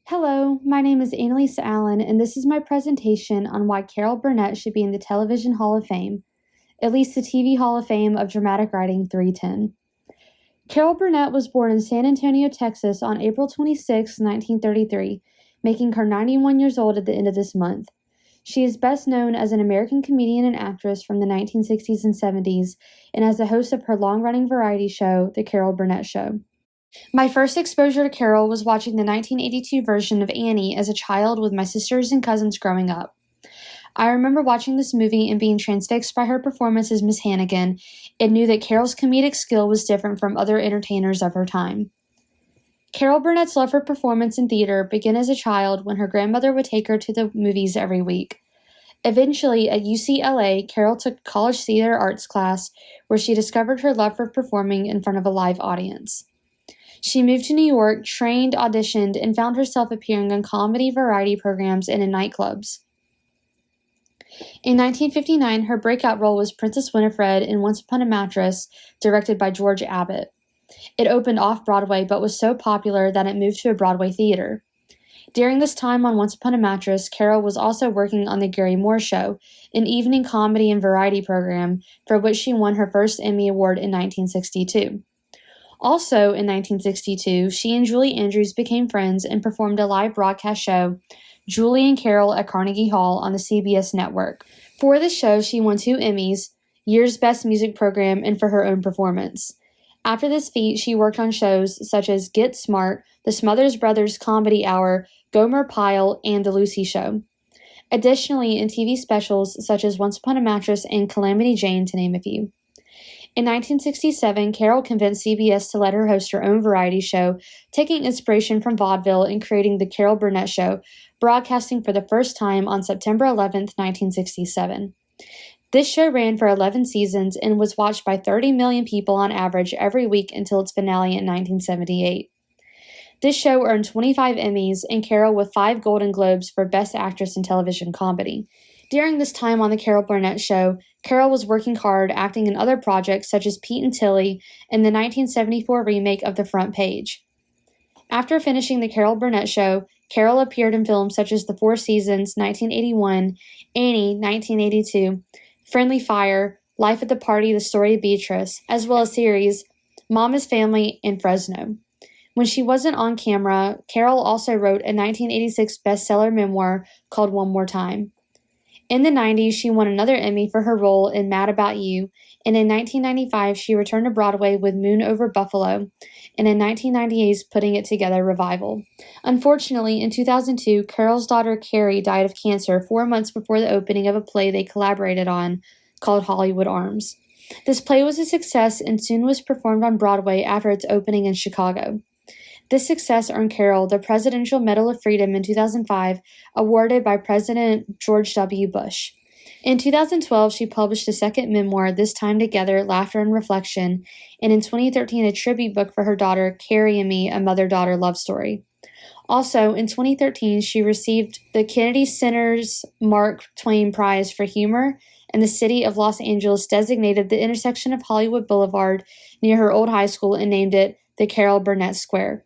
Hello, my name is Annalisa Allen, and this is my presentation on why Carol Burnett should be in the Television Hall of Fame, at least the TV Hall of Fame of Dramatic Writing 310. Carol Burnett was born in San Antonio, Texas on April 26, 1933, making her 91 years old at the end of this month. She is best known as an American comedian and actress from the 1960s and 70s, and as the host of her long-running variety show, The Carol Burnett Show. My first exposure to Carol was watching the 1982 version of Annie as a child with my sisters and cousins growing up. I remember watching this movie and being transfixed by her performance as Miss Hannigan and knew that Carol's comedic skill was different from other entertainers of her time. Carol Burnett's love for performance in theater began as a child when her grandmother would take her to the movies every week. Eventually, at UCLA, Carol took college theater arts class where she discovered her love for performing in front of a live audience. She moved to New York, trained, auditioned, and found herself appearing on comedy variety programs and in nightclubs. In 1959, her breakout role was Princess Winifred in Once Upon a Mattress, directed by George Abbott. It opened off-Broadway but was so popular that it moved to a Broadway theater. During this time on Once Upon a Mattress, Carol was also working on The Gary Moore Show, an evening comedy and variety program for which she won her first Emmy Award in 1962. Also, in 1962, she and Julie Andrews became friends and performed a live broadcast show, Julie and Carol at Carnegie Hall on the CBS network. For this show, she won 2 Emmys, Year's Best Music Program, and for her own performance. After this feat, she worked on shows such as Get Smart, The Smothers Brothers Comedy Hour, Gomer Pyle, and The Lucy Show. Additionally, in TV specials such as Once Upon a Mattress and Calamity Jane, to name a few. In 1967, Carol convinced CBS to let her host her own variety show, taking inspiration from vaudeville and creating The Carol Burnett Show, broadcasting for the first time on September 11, 1967. This show ran for 11 seasons and was watched by 30 million people on average every week until its finale in 1978. This show earned 25 Emmys and Carol with 5 Golden Globes for Best Actress in Television Comedy. During this time on The Carol Burnett Show, Carol was working hard, acting in other projects such as Pete and Tilly and the 1974 remake of The Front Page. After finishing The Carol Burnett Show, Carol appeared in films such as The Four Seasons, 1981, Annie, 1982, Friendly Fire, Life at the Party, The Story of Beatrice, as well as series Mama's Family and Fresno. When she wasn't on camera, Carol also wrote a 1986 bestseller memoir called One More Time. In the 90s, she won another Emmy for her role in Mad About You, and in 1995, she returned to Broadway with Moon Over Buffalo, and in 1998's Putting It Together revival. Unfortunately, in 2002, Carol's daughter Carrie died of cancer 4 months before the opening of a play they collaborated on called Hollywood Arms. This play was a success and soon was performed on Broadway after its opening in Chicago. This success earned Carol the Presidential Medal of Freedom in 2005, awarded by President George W. Bush. In 2012, she published a second memoir, This Time Together, Laughter and Reflection, and in 2013, a tribute book for her daughter, Carrie and Me, a mother-daughter love story. Also, in 2013, she received the Kennedy Center's Mark Twain Prize for Humor, and the city of Los Angeles designated the intersection of Hollywood Boulevard near her old high school and named it the Carol Burnett Square.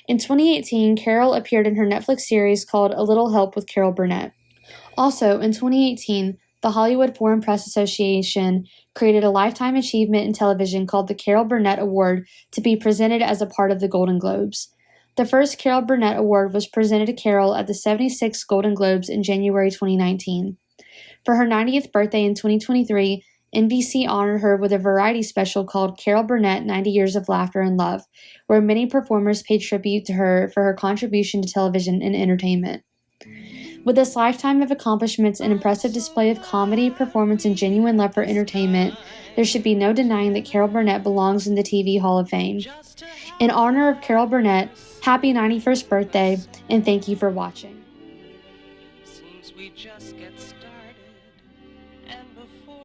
In 2018, Carol appeared in her Netflix series called A Little Help with Carol Burnett. Also, in 2018, the Hollywood Foreign Press Association created a Lifetime Achievement in Television called the Carol Burnett Award to be presented as a part of the Golden Globes. The first Carol Burnett Award was presented to Carol at the 76th Golden Globes in January 2019. For her 90th birthday in 2023, NBC honored her with a variety special called Carol Burnett 90 Years of Laughter and Love, where many performers paid tribute to her for her contribution to television and entertainment. With this lifetime of accomplishments and impressive display of comedy, performance, and genuine love for entertainment, there should be no denying that Carol Burnett belongs in the TV Hall of Fame. In honor of Carol Burnett, happy 91st birthday, and thank you for watching.